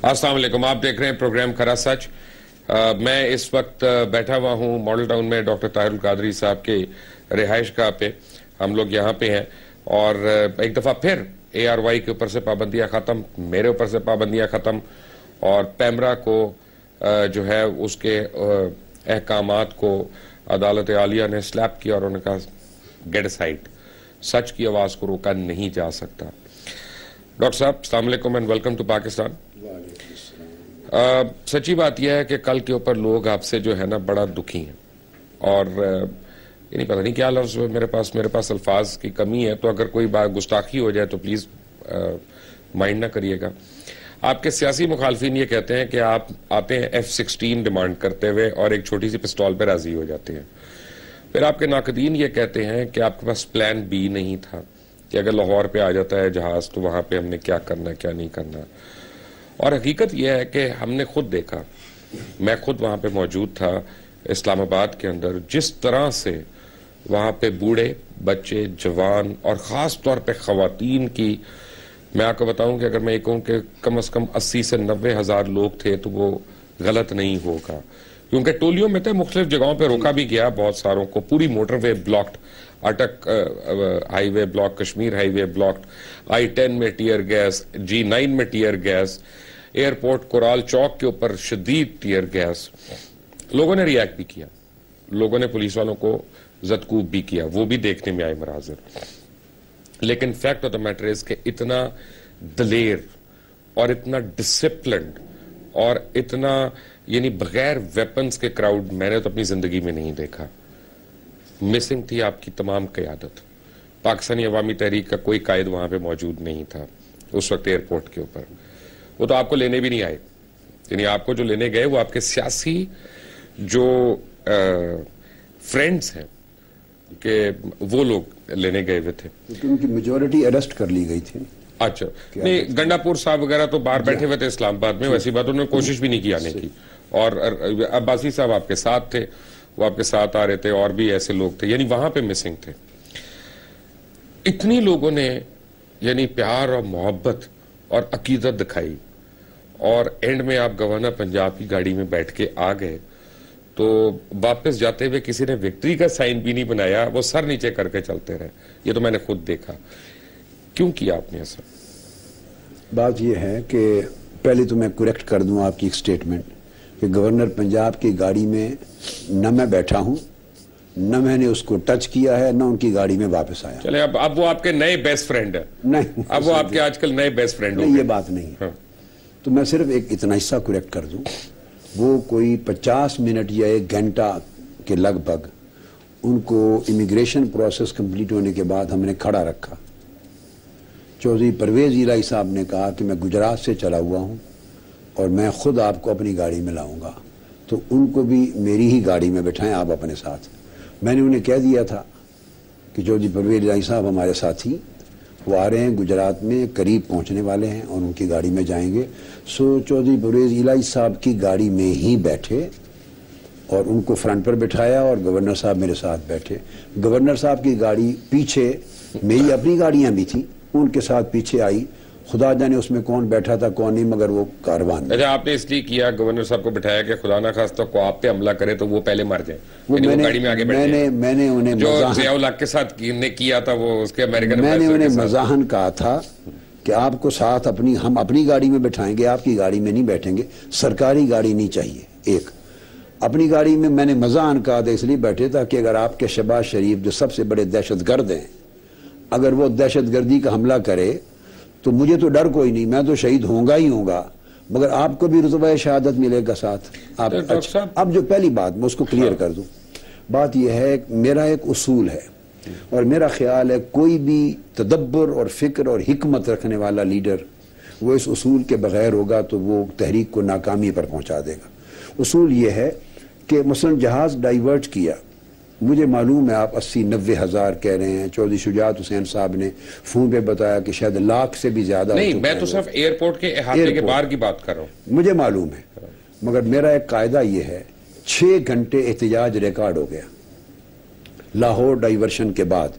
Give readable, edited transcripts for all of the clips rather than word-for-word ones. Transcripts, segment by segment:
السلام علیکم، آپ دیکھ رہے ہیں پروگرام کھرا سچ۔ میں اس وقت بیٹھا ہوا ہوں ماڈل ٹاؤن میں ڈاکٹر طاہر القادری صاحب کے رہائش گاہ پہ۔ ہم لوگ یہاں پہ ہیں اور ایک دفعہ پھر ARY کے اوپر سے پابندیاں ختم، میرے اوپر سے پابندیاں ختم، اور پیمرا کو جو ہے اس کے احکامات کو عدالت عالیہ نے سلیپ کیا اور انہوں نے کہا گیٹ اسائڈ، سچ کی آواز کو روکا نہیں جا سکتا۔ ڈاکٹر صاحب السلام علیکم اینڈ ویلکم ٹو پاکستان۔ سچی بات یہ ہے کہ کل کے اوپر لوگ آپ سے جو ہے نا بڑا دکھی ہیں، اور یہ نہیں پتہ نہیں کیا لفظ میرے پاس الفاظ کی کمی ہے، تو اگر کوئی بات گستاخی ہو جائے تو پلیز مائنڈ نہ کریے گا۔ آپ کے سیاسی مخالفین یہ کہتے ہیں کہ آپ آتے ہیں F-16 ڈیمانڈ کرتے ہوئے اور ایک چھوٹی سی پسٹول پہ راضی ہو جاتے ہیں۔ پھر آپ کے ناقدین یہ کہتے ہیں کہ آپ کے پاس پلان B نہیں تھا کہ اگر لاہور پہ آ جاتا ہے جہاز تو وہاں پہ ہم نے کیا کرنا کیا نہیں کرنا۔ اور حقیقت یہ ہے کہ ہم نے خود دیکھا، میں خود وہاں پہ موجود تھا اسلام آباد کے اندر، جس طرح سے وہاں پہ بوڑھے بچے جوان اور خاص طور پہ خواتین کی، میں آپ کو بتاؤں کہ اگر میں یہ کہوں کہ کم از کم 80 سے 90 ہزار لوگ تھے تو وہ غلط نہیں ہوگا، کیونکہ ٹولیوں میں تھے، مختلف جگہوں پہ روکا بھی گیا بہت ساروں کو، پوری موٹر وے بلاکڈ، اٹک ہائی وے بلاک، کشمیر ہائی وے بلاکڈ، I-10 میں ٹیئر گیس، G9 میں ٹیئر گیس، ایئرپورٹ کورال چوک کے اوپر شدید ٹیئر گیس۔ لوگوں نے ریاکٹ بھی کیا، لوگوں نے پولیس والوں کو زدکوب بھی کیا، وہ بھی دیکھنے میں آئے مناظر۔ لیکن fact of the matter is کہ اتنا دلیر اور اتنا ڈسپلنڈ اور اتنا یعنی بغیر ویپنز کے کراؤڈ میں نے تو اپنی زندگی میں نہیں دیکھا۔ مسنگ تھی آپ کی تمام قیادت، پاکستانی عوامی تحریک کا کوئی قائد وہاں پہ موجود نہیں تھا اس وقت ایئرپورٹ کے اوپر۔ وہ تو آپ کو لینے بھی نہیں آئے، یعنی آپ کو جو لینے گئے وہ آپ کے سیاسی جو فرینڈز ہیں کہ وہ لوگ لینے گئے ہوئے تھے، کیونکہ ان کی میجورٹی اریسٹ کر لی گئی تھی۔ اچھا نہیں، گنڈا پور صاحب وغیرہ تو باہر بیٹھے ہوئے تھے اسلام آباد میں، ویسی بات انہوں نے کوشش بھی نہیں کی آنے کی، اور عباسی صاحب آپ کے ساتھ تھے، وہ آپ کے ساتھ آ رہے تھے، اور بھی ایسے لوگ تھے، یعنی وہاں پہ مسنگ تھے۔ اتنی لوگوں نے یعنی پیار اور محبت اور عقیدت دکھائی، اور اینڈ میں آپ گورنر پنجاب کی گاڑی میں بیٹھ کے آ گئے تو واپس جاتے ہوئے کسی نے وکٹری کا سائن بھی نہیں بنایا، وہ سر نیچے کر کے چلتے رہے۔ یہ تو میں نے خود دیکھا۔ کیوں کیا آپ نے ایسا؟ بات یہ ہے کہ پہلے تو میں کریکٹ کر دوں آپ کی ایک سٹیٹمنٹ کہ گورنر پنجاب کی گاڑی میں نہ میں بیٹھا ہوں، نہ میں نے اس کو ٹچ کیا ہے، نہ ان کی گاڑی میں واپس آیا۔ چلے اب وہ آپ کے نئے بیسٹ فرینڈ ہیں؟ نہیں، اب وہ آپ کے آج کل نئے بیسٹ فرینڈ نہیں، یہ بات نہیں ہے۔ تو میں صرف ایک اتنا حصہ کریکٹ کر دوں، وہ کوئی 50 منٹ یا 1 گھنٹہ کے لگ بھگ ان کو امیگریشن پروسیس کمپلیٹ ہونے کے بعد ہم نے کھڑا رکھا۔ چودھری پرویز الہی صاحب نے کہا کہ میں گجرات سے چلا ہوا ہوں اور میں خود آپ کو اپنی گاڑی میں لاؤں گا، تو ان کو بھی میری ہی گاڑی میں بٹھائیں آپ اپنے ساتھ۔ میں نے انہیں کہہ دیا تھا کہ چودھری پرویز الہی صاحب ہمارے ساتھی، وہ آ رہے ہیں گجرات میں، قریب پہنچنے والے ہیں اور ان کی گاڑی میں جائیں گے۔ سو چودھری پرویز الہی صاحب کی گاڑی میں ہی بیٹھے اور ان کو فرنٹ پر بٹھایا، اور گورنر صاحب میرے ساتھ بیٹھے۔ گورنر صاحب کی گاڑی پیچھے، میری اپنی گاڑیاں بھی تھیں، ان کے ساتھ پیچھے آئی، خدا جانے اس میں کون بیٹھا تھا کون نہیں، مگر وہ کاروان۔ اچھا، آپ نے اس لیے کیا گورنر صاحب کو بٹھایا کہ خدا نہ خواستہ کو آپ پہ حملہ کرے تو وہ پہلے مر جائیں، یعنی وہ گاڑی میں آگے بیٹھ جائیں؟ میں نے انہیں جو ضیاء الحق کے ساتھ نے کیا تھا وہ اس کے امریکن، میں نے انہیں مزاحن کہا تھا کہ آپ کو ساتھ ہم اپنی گاڑی میں بٹھائیں گے، آپ کی گاڑی میں نہیں بیٹھیں گے، سرکاری گاڑی نہیں چاہیے۔ ایک اپنی گاڑی میں نے مزاحن کہا تھا اس لیے بیٹھے تھا کہ اگر آپ کے شہباز شریف جو سب سے بڑے دہشت گرد ہیں، اگر وہ دہشت گردی کا حملہ کرے تو مجھے تو ڈر کوئی نہیں، میں تو شہید ہوں گا ہی ہوں گا، مگر آپ کو بھی رتبہ شہادت ملے گا ساتھ۔ اب جو پہلی بات میں اس کو کلیئر کر دوں، بات یہ ہے میرا ایک اصول ہے اور میرا خیال ہے کوئی بھی تدبر اور فکر اور حکمت رکھنے والا لیڈر وہ اس اصول کے بغیر ہوگا تو وہ تحریک کو ناکامی پر پہنچا دے گا۔ اصول یہ ہے کہ مثلا جہاز ڈائیورٹ کیا، مجھے معلوم ہے آپ 80-90 ہزار کہہ رہے ہیں، چودھری شجاعت حسین صاحب نے فون پہ بتایا کہ شاید 1,00,000 سے بھی زیادہ۔ نہیں، میں تو صرف ایئرپورٹ کے احاطے کے باہر کی بات کر رہا ہوں۔ مجھے معلوم ہے، مگر میرا ایک قاعدہ یہ ہے، 6 گھنٹے احتجاج ریکارڈ ہو گیا، لاہور ڈائیورشن کے بعد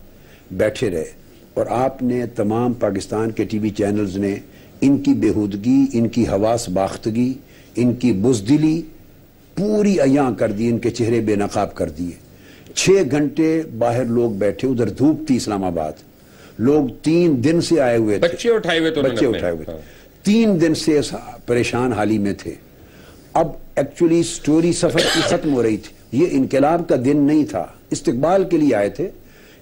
بیٹھے رہے، اور آپ نے تمام پاکستان کے ٹی وی چینلز نے ان کی بےہودگی، ان کی حواس باختگی، ان کی بزدلی پوری عیاں کر دی، ان کے چہرے بے نقاب کر دیے. 6 گھنٹے باہر لوگ بیٹھے، ادھر دھوپ تھی اسلام آباد، لوگ 3 دن سے آئے ہوئے تھے، بچے اٹھائے ہوئے تھے 3 دن سے پریشان حالی میں تھے. اب ایکچولی سٹوری سفر کی ختم ہو رہی تھی. یہ انقلاب کا دن نہیں تھا، استقبال کے لیے آئے تھے.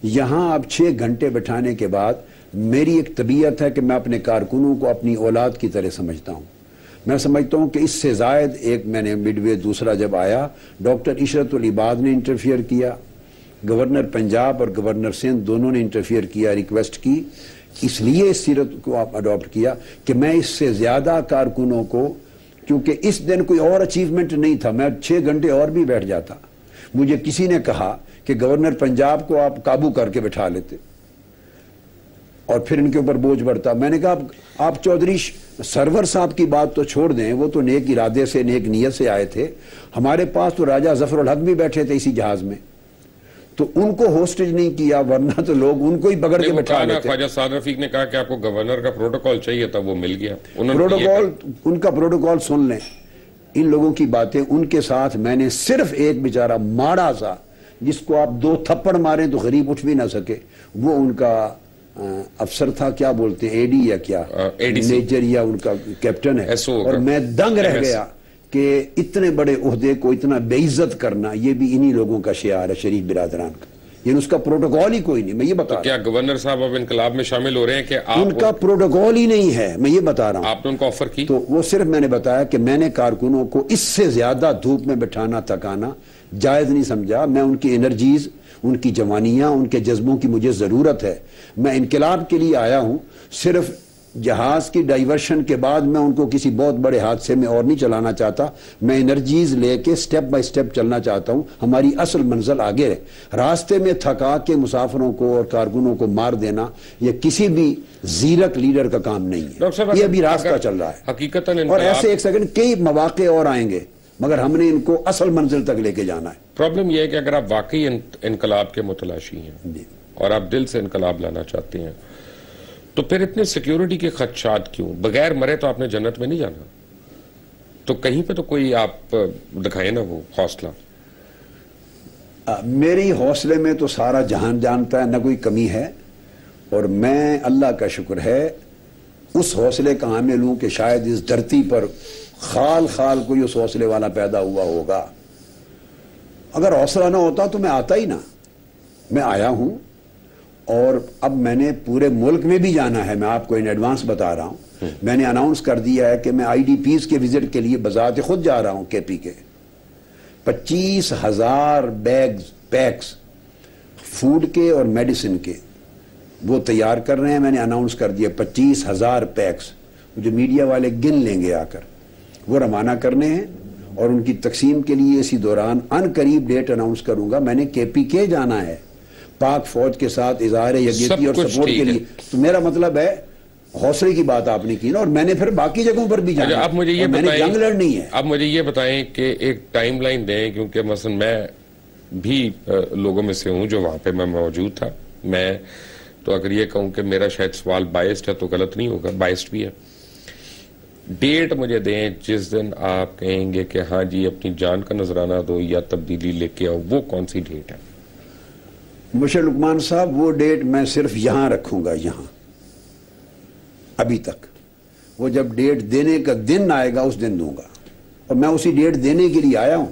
یہاں اب 6 گھنٹے بٹھانے کے بعد میری ایک طبیعت ہے کہ میں اپنے کارکنوں کو اپنی اولاد کی طرح سمجھتا ہوں. میں سمجھتا ہوں کہ اس سے زائد ایک میں نے مڈ وے دوسرا جب آیا، ڈاکٹر عشرت العباد نے انٹرفیئر کیا، گورنر پنجاب اور گورنر سندھ دونوں نے انٹرفیئر کیا، ریکویسٹ کی. اس لیے اس سیرت کو آپ اڈاپٹ کیا کہ میں اس سے زیادہ کارکنوں کو، کیونکہ اس دن کوئی اور اچیومنٹ نہیں تھا، میں 6 گھنٹے اور بھی بیٹھ جاتا. مجھے کسی نے کہا کہ گورنر پنجاب کو آپ قابو کر کے بٹھا لیتے اور پھر ان کے اوپر بوجھ بڑھتا. میں نے کہا آپ چودھری سرور صاحب کی بات تو چھوڑ دیں، وہ تو نیک ارادے سے، نیک نیت سے آئے تھے. ہمارے پاس تو راجہ ظفر الحق بھی بیٹھے تھے اسی جہاز میں، تو ان کو ہوسٹیج نہیں کیا، ورنہ تو لوگ ان کو ہی پکڑ کے بٹھا لیتے. خواجہ سعد رفیق نے کہا کہ آپ کو گورنر کا پروٹوکول چاہیے تھا، وہ مل گیا. پروٹوکول، ان کا پروٹوکول سن لیں، ان لوگوں کی باتیں. ان کے ساتھ میں نے صرف ایک بیچارہ ماڑا سا، جس کو آپ 2 تھپڑ ماریں تو غریب اٹھ بھی نہ سکے، وہ ان کا افسر تھا، کیا بولتے ہیں، اے ڈی یا کیا، میجر یا ان کا کیپٹن ہے. اور میں دنگ رہ گیا کہ اتنے بڑے عہدے کو اتنا بے عزت کرنا، یہ بھی انہی لوگوں کا شعار ہے، شریف برادران کا. یعنی اس کا پروٹوکول ہی کوئی نہیں. میں یہ بتا رہا ہوں، کیا گورنر صاحب اب انقلاب میں شامل ہو رہے ہیں کہ ان کا پروٹوکول ہی نہیں ہے. میں یہ بتا رہا ہوں، آپ نے ان کو آفر کی تو وہ صرف میں نے بتایا کہ میں نے کارکنوں کو اس سے زیادہ دھوپ میں بٹھانا، تھکانا جائز نہیں سمجھا. میں ان کی انرجیز، ان کی جوانیاں، ان کے جذبوں کی مجھے ضرورت ہے. میں انقلاب کے لیے آیا ہوں. صرف جہاز کی ڈائیورشن کے بعد میں ان کو کسی بہت بڑے حادثے میں اور نہیں چلانا چاہتا. میں انرجیز لے کے سٹیپ بائی سٹیپ چلنا چاہتا ہوں. ہماری اصل منزل آگے ہے. راستے میں تھکا کے مسافروں کو اور کارکنوں کو مار دینا یہ کسی بھی زیرک لیڈر کا کام نہیں ہے. یہ ابھی راستہ چل رہا ہے حقیقتاً. اور ایسے ایک سیکنڈ کئی مواقع اور آئیں گے، مگر ہم نے ان کو اصل منزل تک لے کے جانا ہے. پرابلم یہ ہے کہ اگر آپ واقعی انقلاب کے متلاشی ہیں اور آپ دل سے انقلاب لانا چاہتے ہیں، تو پھر اتنے سیکیورٹی کے خدشات کیوں؟ بغیر مرے تو آپ نے جنت میں نہیں جانا، تو کہیں پہ تو کوئی آپ دکھائیں نا وہ حوصلہ. میری حوصلے میں تو سارا جہان جانتا ہے، نہ کوئی کمی ہے. اور میں، اللہ کا شکر ہے، اس حوصلے کا حامل ہوں کہ شاید اس دھرتی پر خال خال کوئی اس حوصلے والا پیدا ہوا ہوگا. اگر حوصلہ نہ ہوتا تو میں آتا ہی نہ. میں آیا ہوں اور اب میں نے پورے ملک میں بھی جانا ہے. میں آپ کو ان ایڈوانس بتا رہا ہوں. میں نے اناؤنس کر دیا ہے کہ میں آئی ڈی پیز کے وزٹ کے لیے بذات خود جا رہا ہوں. کے پی کے 25,000 پیکس فوڈ کے اور میڈیسن کے وہ تیار کر رہے ہیں. میں نے اناؤنس کر دیا 25,000 پیکس جو میڈیا والے گن لیں گے آ کر، وہ روانہ کرنے ہیں اور ان کی تقسیم کے لیے اسی دوران ان قریب ڈیٹ اناؤنس کروں گا. میں نے کے پی کے جانا ہے پاک فوج کے ساتھ اظہار یکجہتی اور سپورٹ کے لیے. تو میرا مطلب ہے حوصلے کی بات آپ نے کی نا، اور میں نے پھر باقی جگہوں پر بھی جانا. آپ مجھے یہ بتائیں، جنگ لڑنی ہے. آپ مجھے یہ بتائیں کہ ایک ٹائم لائن دیں، کیونکہ مثلا میں بھی لوگوں میں سے ہوں جو وہاں پہ میں موجود تھا. میں تو اگر یہ کہوں کہ میرا شاید سوال بائسڈ ہے تو غلط نہیں ہوگا، بائسڈ بھی ہے. ڈیٹ مجھے دیں جس دن آپ کہیں گے کہ ہاں جی اپنی جان کا نذرانہ دو یا تبدیلی لے کے آؤ. وہ کون سی ڈیٹ ہے؟ مشر لقمان صاحب، وہ ڈیٹ میں صرف یہاں رکھوں گا، یہاں ابھی تک. وہ جب ڈیٹ دینے کا دن آئے گا اس دن دوں گا، اور میں اسی ڈیٹ دینے کے لیے آیا ہوں،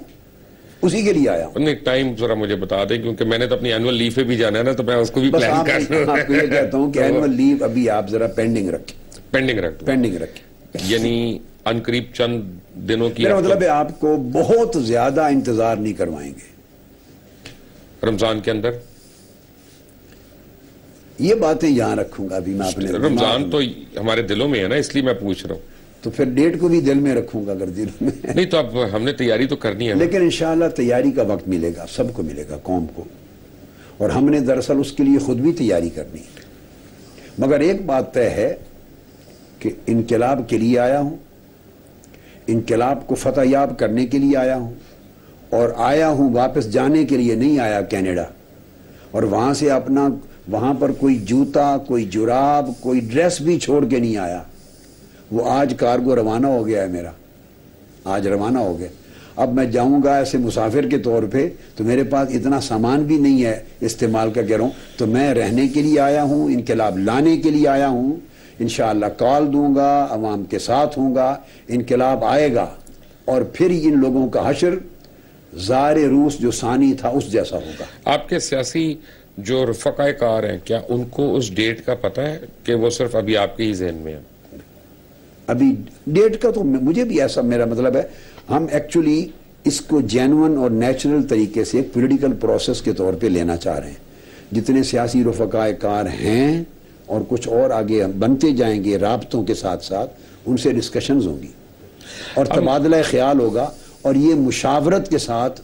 اسی کے لیے آیا ہوں. ٹائم ذرا مجھے بتا دیں، کیونکہ میں نے تو اپنی اینول لیو پہ بھی جانا ہے نا، تو میں اس کو بھی پلان کر رہا ہوں. آپ کو یہ کہتا ہوں کہ اینول لیو ابھی آپ ذرا پینڈنگ رکھیں. پینڈنگ رکھیں یعنی ان قریب چند دنوں کی. میرا مطلب ہے آپ کو بہت زیادہ انتظار نہیں کروائیں گے رمضان کے اندر. یہ باتیں یہاں رکھوں گا ابھی میں اپنے. رمضان تو ہمارے دلوں میں ہے نا، اس لیے میں پوچھ رہا ہوں. تو پھر ڈیٹ کو بھی دل میں رکھوں گا اگر دل میں نہیں تو اب ہم نے تیاری تو کرنی ہے. لیکن انشاءاللہ تیاری کا وقت ملے گا، سب کو ملے گا، قوم کو. اور ہم نے دراصل اس کے لیے خود بھی تیاری کرنی ہے. مگر ایک بات طے ہے کہ انقلاب کے لیے آیا ہوں، انقلاب کو فتح یاب کرنے کے لیے آیا ہوں، اور آیا ہوں واپس جانے کے لیے نہیں آیا کینیڈا. اور وہاں سے وہاں پر کوئی جوتا، کوئی جراب، کوئی ڈریس بھی چھوڑ کے نہیں آیا. وہ آج کارگو روانہ ہو گیا ہے میرا، آج روانہ ہو گیا. اب میں جاؤں گا ایسے مسافر کے طور پہ تو میرے پاس اتنا سامان بھی نہیں ہے استعمال کا کہہ رہا ہوں. تو میں رہنے کے لیے آیا ہوں، انقلاب لانے کے لیے آیا ہوں. انشاءاللہ کال دوں گا، عوام کے ساتھ ہوں گا، انقلاب آئے گا اور پھر ان لوگوں کا حشر زار روس جو ثانی تھا اس جیسا ہوگا. آپ کے سیاسی جو رفقائے کار ہیں کیا ان کو اس ڈیٹ کا پتہ ہے کہ وہ صرف ابھی آپ کے ہی ذہن میں ہے؟ ابھی ڈیٹ کا تو مجھے بھی ایسا میرا مطلب ہے، ہم ایکچولی اس کو جینون اور نیچرل طریقے سے پولیٹیکل پروسیس کے طور پہ لینا چاہ رہے ہیں. جتنے سیاسی رفقائے کار ہیں اور کچھ اور آگے بنتے جائیں گے رابطوں کے ساتھ ساتھ، ان سے ڈسکشنز ہوں گی اور تبادلہ خیال ہوگا. اور یہ مشاورت کے ساتھ،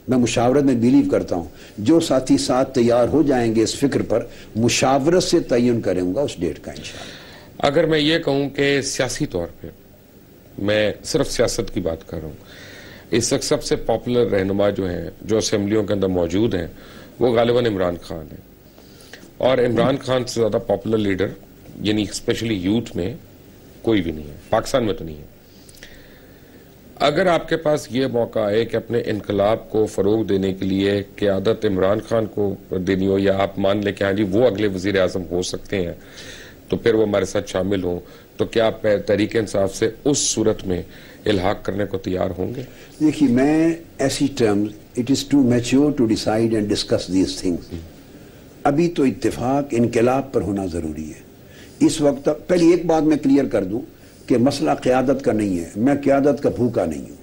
میں مشاورت میں بیلیو کرتا ہوں، جو ساتھی ساتھ تیار ہو جائیں گے اس فکر پر، مشاورت سے تعین کروں گا اس ڈیٹ کا انشاءاللہ. اگر میں یہ کہوں کہ سیاسی طور پہ، میں صرف سیاست کی بات کر رہا ہوں، اس وقت سب سے پاپولر رہنما جو ہیں جو اسمبلیوں کے اندر موجود ہیں وہ غالباً عمران خان ہیں. اور عمران خان سے زیادہ پاپولر لیڈر یعنی اسپیشلی یوتھ میں کوئی بھی نہیں ہے، پاکستان میں تو نہیں ہے. اگر آپ کے پاس یہ موقع ہے کہ اپنے انقلاب کو فروغ دینے کے لیے قیادت عمران خان کو دینی ہو، یا آپ مان لیں کہ ہاں جی وہ اگلے وزیر اعظم ہو سکتے ہیں تو پھر وہ ہمارے ساتھ شامل ہوں، تو کیا آپ تحریک انصاف سے اس صورت میں الحاق کرنے کو تیار ہوں گے؟ دیکھیے میں ایسی terms, it is too mature to decide and discuss these things. ابھی تو اتفاق انقلاب پر ہونا ضروری ہے. اس وقت پہلے ایک بات میں کلیئر کر دوں کہ مسئلہ قیادت کا نہیں ہے، میں قیادت کا بھوکا نہیں ہوں.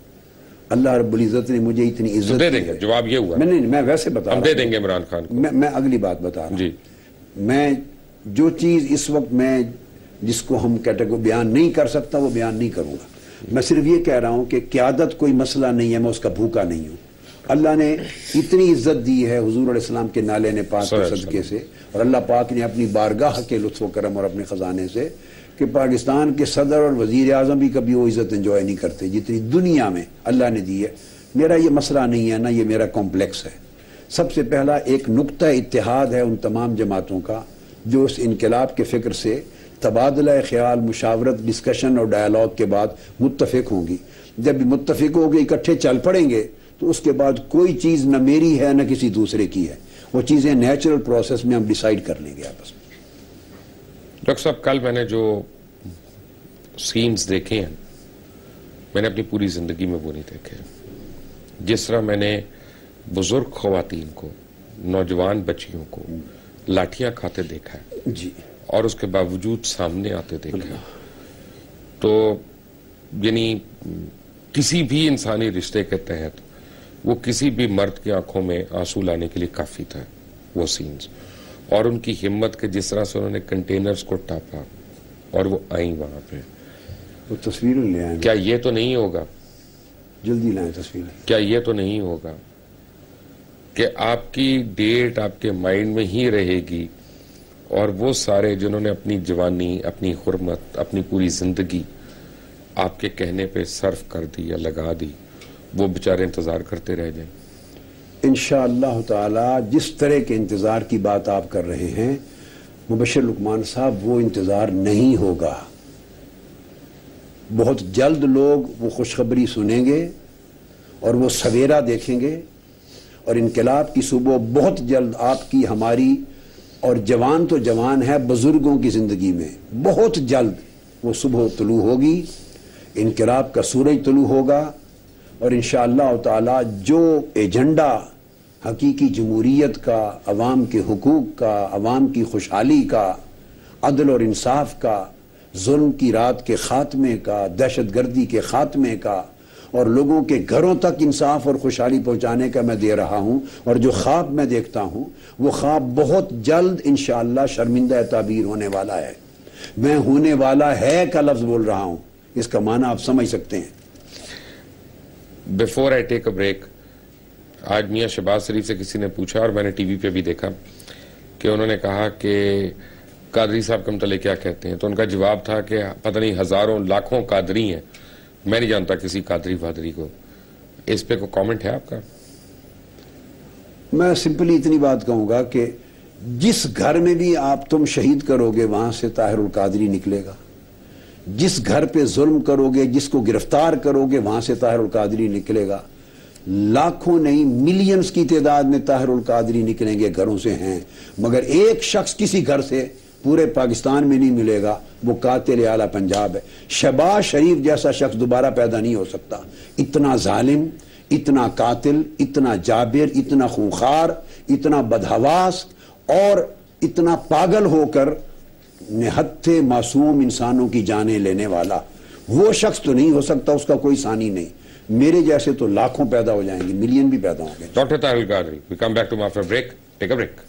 اللہ رب العزت نے مجھے اتنی عزت دے دیں گے. جواب یہ ہوا میں ویسے بتا رہا ہوں، ہم دے دیں گے عمران خان کو. میں اگلی بات بتا رہا ہوں جی. میں جو چیز اس وقت میں جس کو ہم کیٹیگری بیان نہیں کر سکتا وہ بیان نہیں کروں گا. میں صرف یہ کہہ رہا ہوں کہ قیادت کوئی مسئلہ نہیں ہے، میں اس کا بھوکا نہیں ہوں. اللہ نے اتنی عزت دی ہے حضور علیہ السلام کے نالے نے پاک کے صدقے سے، اور اللہ پاک نے اپنی بارگاہ کے لطف و کرم اور اپنے خزانے سے، کہ پاکستان کے صدر اور وزیر اعظم بھی کبھی وہ عزت انجوائے نہیں کرتے جتنی دنیا میں اللہ نے دی ہے. میرا یہ مسئلہ نہیں ہے، نہ یہ میرا کمپلیکس ہے. سب سے پہلا ایک نقطہ اتحاد ہے ان تمام جماعتوں کا جو اس انقلاب کے فکر سے تبادلہ خیال، مشاورت، ڈسکشن اور ڈائیلاگ کے بعد متفق ہوں گی. جب بھی متفق ہو گے اکٹھے چل پڑیں گے تو اس کے بعد کوئی چیز نہ میری ہے نہ کسی دوسرے کی ہے. وہ چیزیں نیچرل پروسیس میں ہم ڈیسائیڈ کر لیں گے آپس میں. ڈاکٹر صاحب کل میں نے جو سینز دیکھے ہیں میں نے اپنی پوری زندگی میں وہ نہیں دیکھے. جس طرح میں نے بزرگ خواتین کو، نوجوان بچیوں کو لاٹھیاں کھاتے دیکھا ہے جی، اور اس کے باوجود سامنے آتے دیکھا ہے، تو یعنی کسی بھی انسانی رشتے کے تحت وہ کسی بھی مرد کی آنکھوں میں آنسو لانے کے لیے کافی تھا وہ سینز. اور ان کی ہمت کے جس طرح سے انہوں نے کنٹینرز کو ٹاپا اور وہ آئیں وہاں پہ. وہ تصویر لے آئیں. کیا یہ تو نہیں ہوگا، جلدی لائیں تصویر، کیا یہ تو نہیں ہوگا کہ آپ کی ڈیٹ آپ کے مائنڈ میں ہی رہے گی، اور وہ سارے جنہوں نے اپنی جوانی، اپنی حرمت، اپنی پوری زندگی آپ کے کہنے پہ صرف کر دی یا لگا دی، وہ بیچارے انتظار کرتے رہ جائیں؟ انشاءاللہ تعالی جس طرح کے انتظار کی بات آپ کر رہے ہیں مبشر لقمان صاحب، وہ انتظار نہیں ہوگا. بہت جلد لوگ وہ خوشخبری سنیں گے اور وہ سویرا دیکھیں گے، اور انقلاب کی صبح بہت جلد آپ کی، ہماری، اور جوان تو جوان ہے، بزرگوں کی زندگی میں بہت جلد وہ صبح طلوع ہوگی، انقلاب کا سورج طلوع ہوگا. اور انشاءاللہ تعالی جو ایجنڈا حقیقی جمہوریت کا، عوام کے حقوق کا، عوام کی خوشحالی کا، عدل اور انصاف کا، ظلم کی رات کے خاتمے کا، دہشت گردی کے خاتمے کا، اور لوگوں کے گھروں تک انصاف اور خوشحالی پہنچانے کا میں دے رہا ہوں. اور جو خواب میں دیکھتا ہوں وہ خواب بہت جلد انشاءاللہ شرمندہ تعبیر ہونے والا ہے. میں ہونے والا ہے کا لفظ بول رہا ہوں، اس کا معنی آپ سمجھ سکتے ہیں. Before I take a break, آج میاں شہباز شریف سے کسی نے پوچھا، اور میں نے ٹی وی پہ بھی دیکھا کہ انہوں نے کہا کہ قادری صاحب کے متعلق کیا کہتے ہیں، تو ان کا جواب تھا کہ پتہ نہیں ہزاروں لاکھوں قادری ہیں، میں نہیں جانتا کسی قادری فادری کو. اس پہ کوئی کامنٹ ہے آپ کا؟ میں سمپلی اتنی بات کہوں گا کہ جس گھر میں بھی آپ تم شہید کرو گے وہاں سے طاہر القادری نکلے گا. جس گھر پہ ظلم کرو گے، جس کو گرفتار کرو گے، وہاں سے طاہر القادری نکلے گا. لاکھوں نہیں ملینز کی تعداد میں طاہر القادری نکلیں گے، گھروں سے ہیں، مگر ایک شخص کسی گھر سے پورے پاکستان میں نہیں ملے گا، وہ قاتل اعلیٰ پنجاب ہے. شہباز شریف جیسا شخص دوبارہ پیدا نہیں ہو سکتا. اتنا ظالم، اتنا قاتل، اتنا جابر، اتنا خونخوار، اتنا بدحواس اور اتنا پاگل ہو کر نہتھے معصوم انسانوں کی جانیں لینے والا وہ شخص تو نہیں ہو سکتا، اس کا کوئی ثانی نہیں. میرے جیسے تو لاکھوں پیدا ہو جائیں گے، ملین بھی پیدا ہوں گے. Doctor Tahir al-Qadri, we come back to him after a break. Take a break.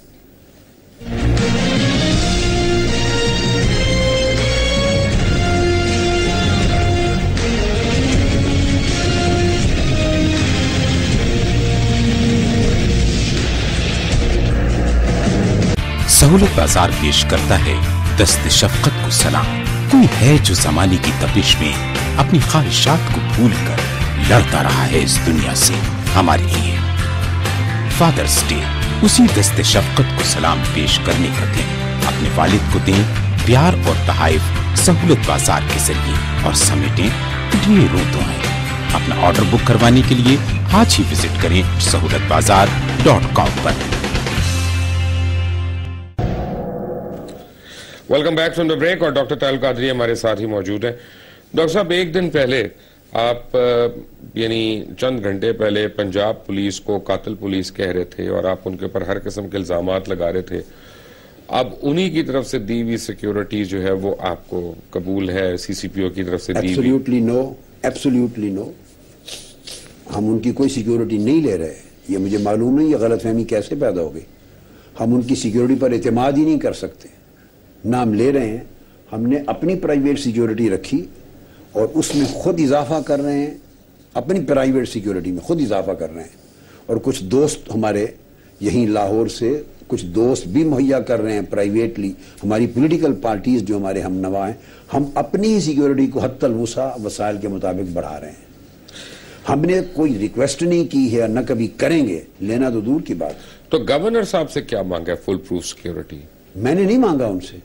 سہولت بازار پیش کرتا ہے دست شفقت کو سلام. کوئی ہے جو زمانے کی تپش میں اپنی خواہشات کو بھول کر لڑتا رہا ہے اس دنیا سے ہمارے لیے. فادرز ڈے اسی دست شفقت کو سلام پیش کرنے کا دن. اپنے والد کو دیں پیار اور تحائف سہولت بازار کے ذریعے اور سمیٹیں ڈھیروں دعائیں. اپنا آرڈر بک کروانے کے لیے آج ہی وزٹ کریں sahulatbazaar.com per. Welcome back from the break. اور ڈاکٹر طاہر القادری ہمارے ساتھ ہی موجود ہیں. ڈاکٹر صاحب, ایک دن پہلے آپ یعنی چند گھنٹے پہلے پنجاب پولیس کو قاتل پولیس کہہ رہے تھے اور آپ ان کے اوپر ہر قسم کے الزامات لگا رہے تھے. اب انہی کی طرف سے دی ہوئی سیکیورٹی جو ہے وہ آپ کو قبول ہے, سی سی پی او کی طرف سے دی ہوئی؟ Absolutely no, absolutely no. ہم ان کی کوئی سیکیورٹی نہیں لے رہے. یہ مجھے معلوم نہیں یہ غلط فہمی کیسے پیدا ہو گئی. ہم ان کی سیکیورٹی پر اعتماد ہی نہیں کر سکتے. نہ ہم لے رہے ہیں, ہم نے اپنی پرائیویٹ سیکیورٹی رکھی اور اس میں خود اضافہ کر رہے ہیں. اپنی پرائیویٹ سیکیورٹی میں خود اضافہ کر رہے ہیں. اور کچھ دوست ہمارے یہیں لاہور سے کچھ دوست بھی مہیا کر رہے ہیں پرائیویٹلی. ہماری پولیٹیکل پارٹیز جو ہمارے ہم نوا ہیں, ہم اپنی ہی سیکیورٹی کو حتی الوسع وسائل کے مطابق بڑھا رہے ہیں. ہم نے کوئی ریکویسٹ نہیں کی ہے, نہ کبھی کریں گے. لینا تو دور کی بات. تو گورنر صاحب سے کیا مانگا ہے فل پروف سیکیورٹی؟ میں نے نہیں مانگا ان سے.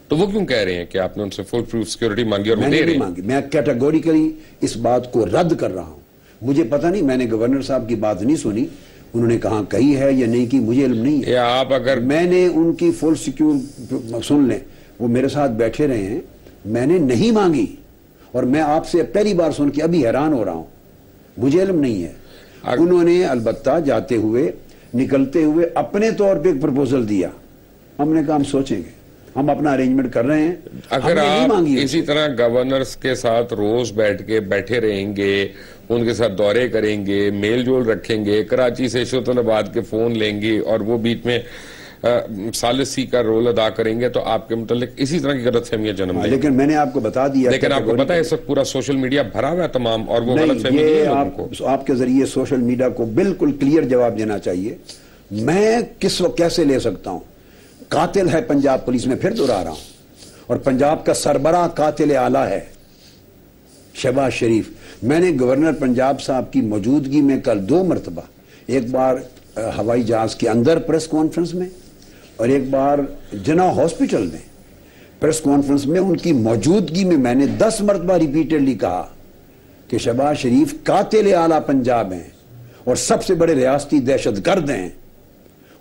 تو وہ کیوں کہہ رہے ہیں کہ آپ نے ان سے فل پروف سیکیورٹی مانگی اور وہ دے رہے ہیں؟ میں کیٹیگوریکلی اس بات کو رد کر رہا ہوں. مجھے پتہ نہیں, میں نے گورنر صاحب کی بات نہیں سنی, انہوں نے کہاں کہی ہے یا نہیں کی مجھے علم نہیں ہے. آپ اگر میں نے ان کی فل سیکیور سن لیں, وہ میرے ساتھ بیٹھے رہے ہیں, میں نے نہیں مانگی. اور میں آپ سے پہلی بار سن کے ابھی حیران ہو رہا ہوں, مجھے علم نہیں ہے. انہوں نے البتہ جاتے ہوئے نکلتے ہوئے اپنے طور پہ ایک پرپوزل دیا. ہم نے کہا ہم سوچیں گے, ہم اپنا ارینجمنٹ کر رہے ہیں. اگر آپ اسی طرح گورنرز کے ساتھ روز بیٹھے رہیں گے, ان کے ساتھ دورے کریں گے, میل جول رکھیں گے, کراچی سے شوتل آباد کے فون لیں گے اور وہ بیچ میں ثالثی کا رول ادا کریں گے, تو آپ کے متعلق اسی طرح کی غلط فہمیاں جنم لیں گے. لیکن میں نے آپ کو بتا دیا, لیکن آپ کو پتا ہے اس وقت پورا سوشل میڈیا بھرا ہوا ہے تمام, اور وہ غلط فہمی نہیں ہے. آپ کے ذریعے سوشل میڈیا کو بالکل کلیئر جواب دینا چاہیے. میں کس وقت کیسے لے سکتا ہوں؟ قاتل ہے پنجاب پولیس میں, پھر دہرا رہا ہوں, اور پنجاب کا سربراہ قاتل اعلیٰ ہے شہباز شریف. میں نے گورنر پنجاب صاحب کی موجودگی میں کل 2 مرتبہ, ایک بار ہوائی جہاز کے اندر پریس کانفرنس میں اور ایک بار جنا ہاسپٹل میں پریس کانفرنس میں, ان کی موجودگی میں میں نے 10 مرتبہ ریپیٹڈلی کہا کہ شہباز شریف قاتل اعلیٰ پنجاب ہیں اور سب سے بڑے ریاستی دہشت گرد ہیں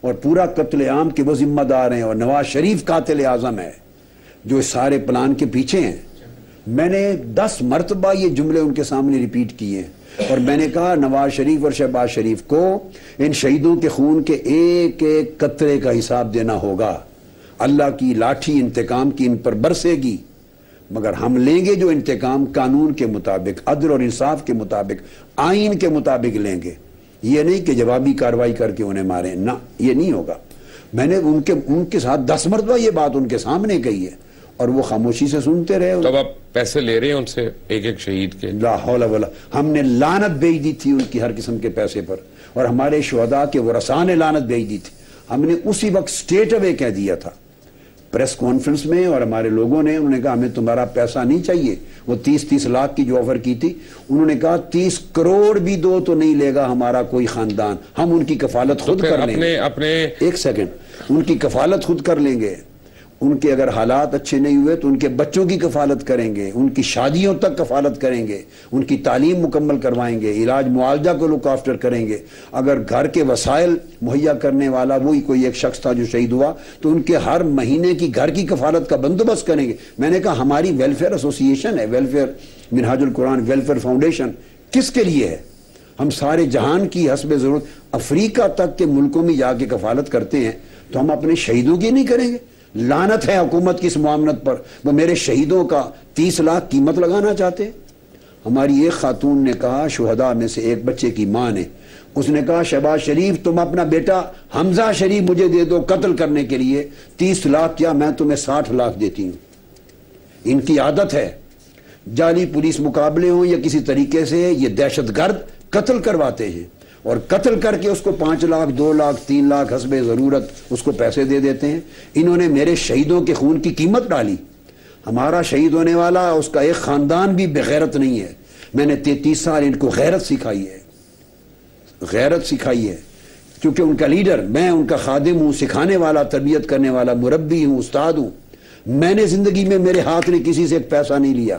اور پورا قتل عام کے وہ ذمہ دار ہیں, اور نواز شریف قاتل اعظم ہے جو اس سارے پلان کے پیچھے ہیں. میں نے 10 مرتبہ یہ جملے ان کے سامنے ریپیٹ کیے, اور میں نے کہا نواز شریف اور شہباز شریف کو ان شہیدوں کے خون کے ایک ایک قطرے کا حساب دینا ہوگا. اللہ کی لاٹھی انتقام کی ان پر برسے گی, مگر ہم لیں گے جو انتقام قانون کے مطابق, عدل اور انصاف کے مطابق, آئین کے مطابق لیں گے. یہ نہیں کہ جوابی کاروائی کر کے انہیں ماریں, نہ, یہ نہیں ہوگا. میں نے ان کے ساتھ 10 مرتبہ یہ بات ان کے سامنے کہی ہے, اور وہ خاموشی سے سنتے رہے. تب آپ پیسے لے رہے ہیں ان سے ایک ایک شہید کے؟ لا حول ولا. ہم نے لعنت بھیج دی تھی ان کی ہر قسم کے پیسے پر, اور ہمارے شہداء کے ورثاء نے لعنت بھیج دی تھی. ہم نے اسی وقت سٹیٹ اوے کہہ دیا تھا پریس کانفرنس میں, اور ہمارے لوگوں نے, انہوں نے کہا ہمیں تمہارا پیسہ نہیں چاہیے. وہ 30 لاکھ کی جو آفر کی تھی, انہوں نے کہا 30 کروڑ بھی دو تو نہیں لے گا ہمارا کوئی خاندان, ہم ان کی کفالت خود کر لیں گے. ایک سیکنڈ, ان کی کفالت خود کر لیں گے. ان کے اگر حالات اچھے نہیں ہوئے تو ان کے بچوں کی کفالت کریں گے، ان کی شادیوں تک کفالت کریں گے، ان کی تعلیم مکمل کروائیں گے، علاج معالجہ کو لک آفٹر کریں گے۔ اگر گھر کے وسائل مہیا کرنے والا وہی کوئی ایک شخص تھا جو شہید ہوا تو ان کے ہر مہینے کی گھر کی کفالت کا بندوبست کریں گے۔ میں نے کہا ہماری ویلفیئر ایسوسی ایشن ہے، ویلفیئر منہاج القرآن ویلفیئر فاؤنڈیشن کس کے لیے ہے؟ ہم سارے جہان کی حسب ضرورت افریقہ تک کے ملکوں میں جا کے کفالت کرتے ہیں، تو ہم اپنے شہیدوں کی نہیں کریں گے؟ لعنت ہے حکومت کی اس معاملت پر، وہ میرے شہیدوں کا 30 لاکھ قیمت لگانا چاہتے ہیں۔ ہماری ایک خاتون نے کہا، شہداء میں سے ایک بچے کی ماں نے، اس نے کہا شہباز شریف تم اپنا بیٹا حمزہ شریف مجھے دے دو قتل کرنے کے لیے، 30 لاکھ کیا میں تمہیں 60 لاکھ دیتی ہوں۔ ان کی عادت ہے، جعلی پولیس مقابلے ہوں یا کسی طریقے سے یہ دہشت گرد قتل کرواتے ہیں، اور قتل کر کے اس کو 5 لاکھ 2 لاکھ 3 لاکھ حسب ضرورت اس کو پیسے دے دیتے ہیں۔ انہوں نے میرے شہیدوں کے خون کی قیمت ڈالی۔ ہمارا شہید ہونے والا اس کا ایک خاندان بھی بغیرت نہیں ہے۔ میں نے 33 سال ان کو غیرت سکھائی ہے، غیرت سکھائی ہے، کیونکہ ان کا لیڈر، میں ان کا خادم ہوں، سکھانے والا، تربیت کرنے والا، مربی ہوں، استاد ہوں۔ میں نے زندگی میں میرے ہاتھ نے کسی سے ایک پیسہ نہیں لیا۔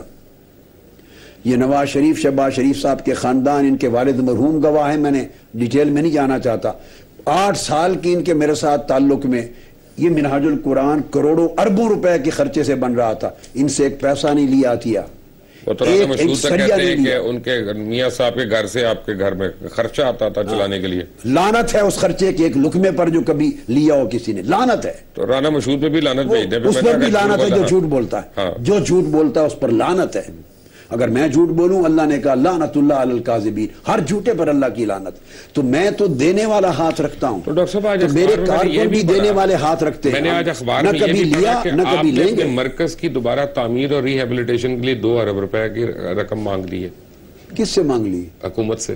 یہ نواز شریف، شہباز شریف صاحب کے خاندان، ان کے والد مرحوم گواہ ہیں، میں نے ڈیٹیل میں نہیں جانا چاہتا۔ 8 سال کی ان کے میرے ساتھ تعلق میں یہ منہاج القرآن کروڑوں اربوں روپے کے خرچے سے بن رہا تھا، ان سے ایک پیسہ نہیں لیا کیا۔ وہ تو رانا مشہور سے کہتے ہیں کہ ان کے میاں صاحب کے گھر سے آپ کے گھر میں خرچہ آتا تھا چلانے کے لیے۔ لعنت ہے اس خرچے کے ایک لقمے پر جو کبھی لیا ہو کسی نے، لعنت ہے۔ تو رانا مشہور پہ بھی لعنت بھیج دیں، اس پر بھی لعنت ہے جو جھوٹ بولتا ہے، جو جھوٹ بولتا ہے اس پر لعنت ہے۔ اگر میں جھوٹ بولوں، اللہ نے کہا لعنت اللہ علی الکاذبین، ہر جھوٹے پر اللہ کی لعنت۔ تو میں تو دینے والا ہاتھ رکھتا ہوں، تو ڈاکٹر صاحب آج میرے کارکن بھی دینے والے ہاتھ رکھتے ہیں۔ میں نے آج اخبار میں نہ کبھی لیا نہ کبھی لیں گے۔ مرکز کی دوبارہ تعمیر اور ری ہیبلیٹیشن کے لیے 2 ارب روپے کی رقم مانگ لی ہے۔ کس سے مانگ لی؟ حکومت سے۔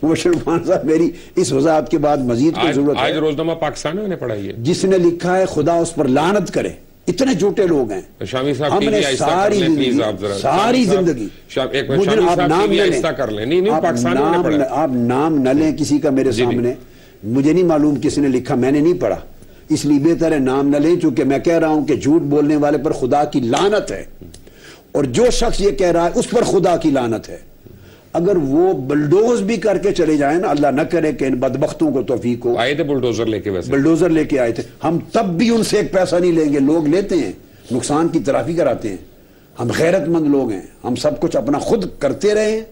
مبشر خان صاحب، میری اس وضاحت کے بعد مزید کی ضرورت ہے؟ آج روزنامہ پاکستان میں نے پڑھائی ہے، جس نے لکھا ہے خدا اس پر لعنت کرے، اتنے جھوٹے لوگ ہیں۔ شامی صاحب ہم نے ساری زندگی آپ نام نہ لیں کسی کا میرے سامنے، مجھے نہیں معلوم کس نے لکھا، میں نے نہیں پڑھا، اس لیے بہتر ہے نام نہ لیں، چونکہ میں کہہ رہا ہوں کہ جھوٹ بولنے والے پر خدا کی لعنت ہے، اور جو شخص یہ کہہ رہا ہے اس پر خدا کی لعنت ہے۔ اگر وہ بلڈوز بھی کر کے چلے جائیں نا، اللہ نہ کرے کہ ان بدبختوں کو توفیق ہو۔ آئے تھے بلڈوزر لے کے، ویسے بلڈوزر لے کے آئے تھے، ہم تب بھی ان سے ایک پیسہ نہیں لیں گے۔ لوگ لیتے ہیں، نقصان کی تلافی کراتے ہیں، ہم غیرت مند لوگ ہیں، ہم سب کچھ اپنا خود کرتے رہے ہیں۔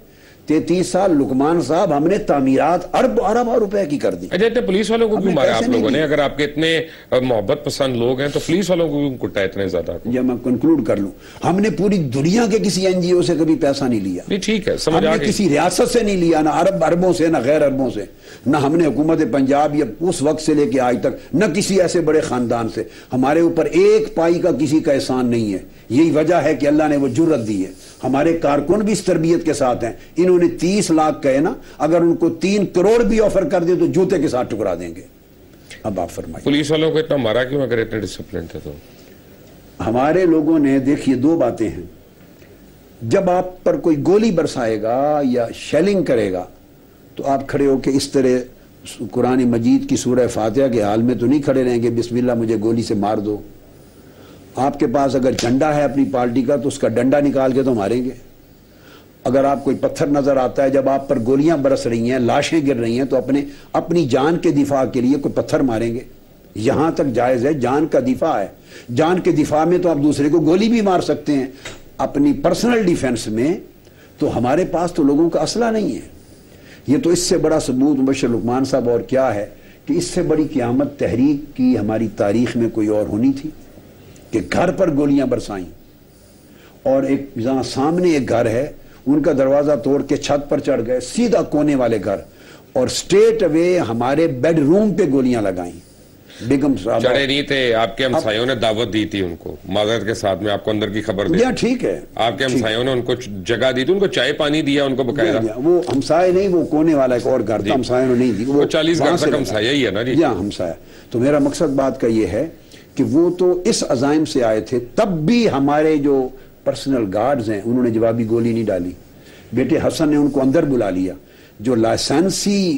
33 سال لقمان صاحب ہم نے تعمیرات ارب روپے کی کر دی۔ اچھا، اتنے پولیس والوں کو کیوں مارا آپ لوگوں نے؟ اگر آپ کے اتنے محبت پسند لوگ ہیں تو پولیس والوں کو کیوں کٹا اتنے زیادہ؟ یا میں کنکلوڈ کر لوں، ہم نے پوری دنیا کے کسی این جی او سے کبھی پیسہ نہیں لیا۔ نہیں، ٹھیک ہے، سمجھ ہم آ نے گئی۔ کسی ریاست سے نہیں لیا، نہ اربوں سے، نہ غیر اربوں سے، نہ ہم نے حکومت پنجاب یا اس وقت سے لے کے آج تک، نہ کسی ایسے بڑے خاندان سے۔ ہمارے اوپر ایک پائی کا کسی کا احسان نہیں ہے، یہی وجہ ہے کہ اللہ نے وہ جرت دی ہے۔ ہمارے کارکن بھی اس تربیت کے ساتھ ہیں۔ انہوں نے 30 لاکھ کہے نا، اگر ان کو 3 کروڑ بھی آفر کر دے تو جوتے کے ساتھ ٹکرا دیں گے۔ اب آپ فرمائیں، پولیس والوں کو اتنا مارا کیوں اگر اتنے ڈسپلن تھے تو؟ ہمارے لوگوں نے، دیکھیے 2 باتیں ہیں، جب آپ پر کوئی گولی برسائے گا یا شیلنگ کرے گا تو آپ کھڑے ہو کے اس طرح قرآن مجید کی سورہ فاتحہ کے حال میں تو نہیں کھڑے رہیں گے بسم اللہ مجھے گولی سے مار دو۔ آپ کے پاس اگر جھنڈا ہے اپنی پارٹی کا تو اس کا ڈنڈا نکال کے تو ماریں گے۔ اگر آپ کوئی پتھر نظر آتا ہے، جب آپ پر گولیاں برس رہی ہیں، لاشیں گر رہی ہیں، تو اپنی جان کے دفاع کے لیے کوئی پتھر ماریں گے؟ یہاں تک جائز ہے، جان کا دفاع ہے۔ جان کے دفاع میں تو آپ دوسرے کو گولی بھی مار سکتے ہیں، اپنی پرسنل ڈیفنس میں تو ہمارے پاس تو لوگوں کا اسلحہ نہیں ہے۔ یہ تو اس سے بڑا ثبوت مبشر لقمان صاحب اور کیا ہے کہ اس سے بڑی قیامت تحریک کی ہماری تاریخ میں کوئی اور ہونی تھی کہ گھر پر گولیاں برسائیں، اور ایک جہاں سامنے ایک گھر ہے ان کا دروازہ توڑ کے چھت پر چڑھ گئے، سیدھا کونے والے گھر، اور سٹیٹ اوے ہمارے بیڈ روم پہ گولیاں لگائیں۔ بیگم صاحب چڑھے نہیں تھے، آپ کے ہمسایوں نے دعوت دی تھی ان کو، معذرت کے ساتھ میں آپ کو اندر کی خبر دے۔ ٹھیک ہے، آپ کے ہمسایوں نے ان کو جگہ دی تھی، ان کو چائے پانی دیا ان کو باقاعدہ؟ وہ ہمسائے نہیں، وہ کونے والا ایک اور گھر تھا، ہمسایوں نے نہیں دی، وہ 40 گھر تک ہمسایہ ہی ہے نا جی؟ ہمسایہ۔ تو میرا مقصد بات کا یہ ہے کہ وہ تو اس عزائم سے آئے تھے، تب بھی ہمارے جو پرسنل گارڈز ہیں انہوں نے جوابی گولی نہیں ڈالی۔ بیٹے حسن نے ان کو اندر بلا لیا، جو لائسنسی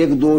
1-2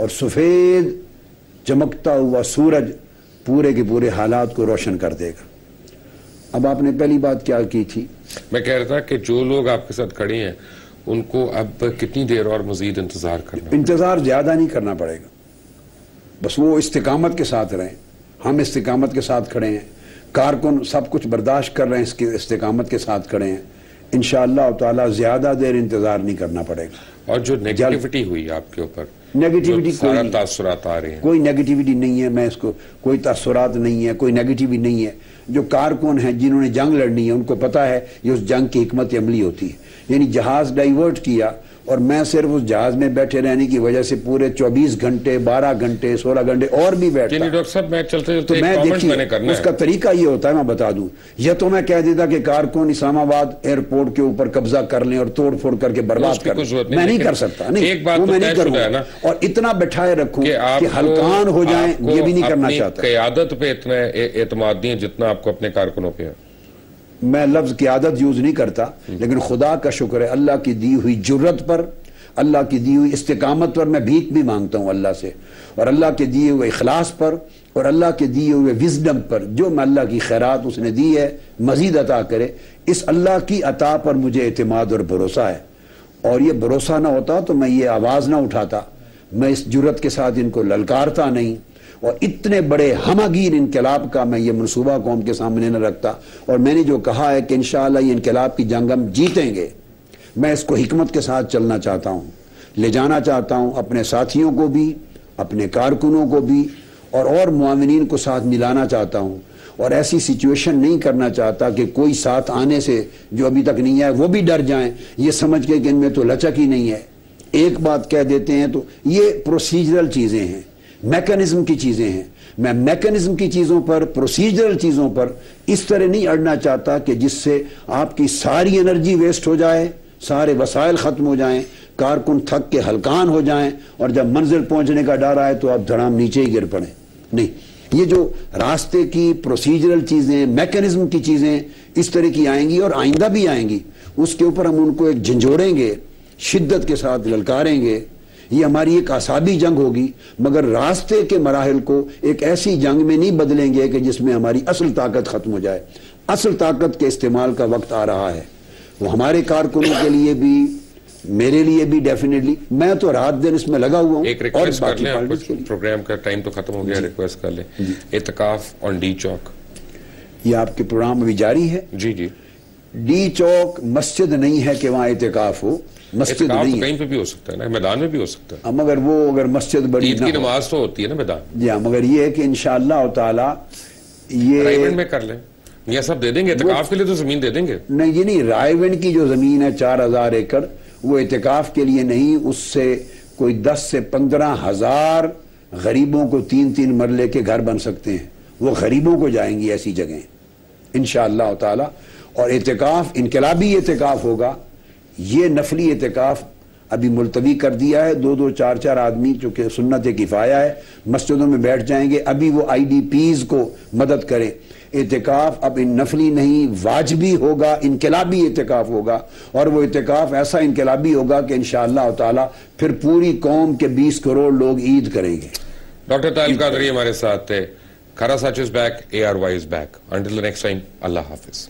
اور سفید چمکتا ہوا سورج پورے کے پورے حالات کو روشن کر دے گا. اب آپ نے پہلی بات کیا کی تھی؟ میں کہہ رہا تھا کہ جو لوگ آپ کے ساتھ کھڑے ہیں ان کو اب کتنی دیر اور مزید انتظار کرنا؟ انتظار زیادہ نہیں کرنا پڑے گا، بس وہ استقامت کے ساتھ رہیں. ہم استقامت کے ساتھ کھڑے ہیں، کارکن سب کچھ برداشت کر رہے ہیں، اس کی استقامت کے ساتھ کھڑے ہیں. انشاءاللہ تعالی زیادہ دیر انتظار نہیں کرنا پڑے گا. اور جو نیگیٹیوٹی ہوئی آپ کے اوپر، نیگیٹیوٹی سارا تاثرات آ رہے ہیں، کوئی نیگیٹیوٹی نہیں ہے. میں اس کو کوئی تاثرات نہیں ہے، کوئی نیگیٹیوٹی نہیں ہے. جو کارکن ہیں جنہوں نے جنگ لڑنی ہے ان کو پتا ہے یہ اس جنگ کی حکمت عملی ہوتی ہے. یعنی جہاز ڈائیورٹ کیا اور میں صرف اس جہاز میں بیٹھے رہنے کی وجہ سے پورے 24 گھنٹے 12 گھنٹے 16 گھنٹے اور بھی بیٹھتا. ڈاکٹر صاحب میں چلتے تو میں دیکھیے اس کا طریقہ یہ ہوتا ہے، میں بتا دوں. یا تو میں کہہ دیتا کہ کارکن اسلام آباد ایئرپورٹ کے اوپر قبضہ کر لیں اور توڑ پھوڑ کر کے برباد کر لیں. میں نہیں کر سکتا، نہیں وہ میں نہیں کروں گا. اور اتنا بٹھائے رکھوں کہ ہلکان ہو جائیں، یہ بھی نہیں کرنا چاہتا. قیادت پہ اتنا اعتماد نہیں ہے جتنا آپ کو اپنے کارکنوں پہ ہے. میں لفظ قیادت یوز نہیں کرتا، لیکن خدا کا شکر ہے اللہ کی دی ہوئی جرت پر، اللہ کی دی ہوئی استقامت پر میں بھیک بھی مانگتا ہوں اللہ سے، اور اللہ کے دیے ہوئے اخلاص پر اور اللہ کے دیے ہوئے وزڈم پر. جو میں اللہ کی خیرات اس نے دی ہے مزید عطا کرے. اس اللہ کی عطا پر مجھے اعتماد اور بھروسہ ہے. اور یہ بھروسہ نہ ہوتا تو میں یہ آواز نہ اٹھاتا، میں اس جرت کے ساتھ ان کو للکارتا نہیں، اور اتنے بڑے ہمگیر انقلاب کا میں یہ منصوبہ قوم کے سامنے نہ رکھتا. اور میں نے جو کہا ہے کہ انشاءاللہ یہ انقلاب کی جنگ ہم جیتیں گے، میں اس کو حکمت کے ساتھ چلنا چاہتا ہوں، لے جانا چاہتا ہوں. اپنے ساتھیوں کو بھی، اپنے کارکنوں کو بھی اور معاونین کو ساتھ ملانا چاہتا ہوں. اور ایسی سچویشن نہیں کرنا چاہتا کہ کوئی ساتھ آنے سے جو ابھی تک نہیں آئے وہ بھی ڈر جائیں یہ سمجھ کے کہ ان میں تو لچک ہی نہیں ہے. ایک بات کہہ دیتے ہیں تو یہ پروسیجرل چیزیں ہیں، میکانزم کی چیزیں ہیں. میں میکانزم کی چیزوں پر، پروسیجرل چیزوں پر اس طرح نہیں اڑنا چاہتا کہ جس سے آپ کی ساری انرجی ویسٹ ہو جائے، سارے وسائل ختم ہو جائیں، کارکن تھک کے ہلکان ہو جائیں، اور جب منزل پہنچنے کا ڈر آئے تو آپ دھڑام نیچے ہی گر پڑیں. نہیں، یہ جو راستے کی پروسیجرل چیزیں، میکانزم کی چیزیں اس طرح کی آئیں گی اور آئندہ بھی آئیں گی، اس کے اوپر ہم ان کو ایک جھنجھوڑیں گے، شدت کے ساتھ للکاریں گے. یہ ہماری ایک اعصابی جنگ ہوگی، مگر راستے کے مراحل کو ایک ایسی جنگ میں نہیں بدلیں گے کہ جس میں ہماری اصل طاقت ختم ہو جائے. اصل طاقت کے استعمال کا وقت آ رہا ہے، وہ ہمارے کارکنوں کے لیے بھی، میرے لیے بھی ڈیفینیٹلی. میں تو رات دن اس میں لگا ہوا ہوں. ایک ریکویسٹ کر لیں، پروگرام کا ٹائم تو ختم ہو گیا، ریکویسٹ کر لیں اعتکاف آن ڈی چوک. یہ آپ کے پروگرام ابھی جاری ہے؟ جی جی. ڈی چوک مسجد نہیں ہے کہ وہاں اعتکاف ہو، مسجد نہیں ہے. کہیں پہ بھی ہو سکتا ہے نا، میدان میں بھی ہو سکتا ہے. مگر وہ اگر مسجد بڑی عید کی نماز تو ہوتی ہے نا میدان. جی ہاں، مگر یہ ہے کہ انشاءاللہ تعالی یہ رائے ونڈ میں کر لیں، یہ سب دے دیں گے. اعتکاف کے لیے تو زمین دے دیں گے. نہیں یہ نہیں، رائے ونڈ کی جو زمین ہے 4000 ایکڑ وہ اعتکاف کے لیے نہیں، اس سے کوئی 10 سے 15 ہزار غریبوں کو 3 مرلے کے گھر بن سکتے ہیں. وہ غریبوں کو جائیں گی ایسی جگہیں انشاءاللہ تعالی. اور اعتکاف انقلابی اعتکاف ہوگا. یہ نفلی اعتکاف ابھی ملتوی کر دیا ہے. 2 4 آدمی چونکہ سنت کفایہ ہے مسجدوں میں بیٹھ جائیں گے. ابھی وہ IDPs کو مدد کریں. اعتکاف اب ان نفلی نہیں، واجبی ہوگا، انقلابی اعتکاف ہوگا. اور وہ اعتکاف ایسا انقلابی ہوگا کہ انشاءاللہ تعالی پھر پوری قوم کے 20 کروڑ لوگ عید کریں گے. ڈاکٹر طاہر القادری ہمارے ساتھ تھے. Khara Sach is back, ARY is back. Until the next time, اللہ حافظ.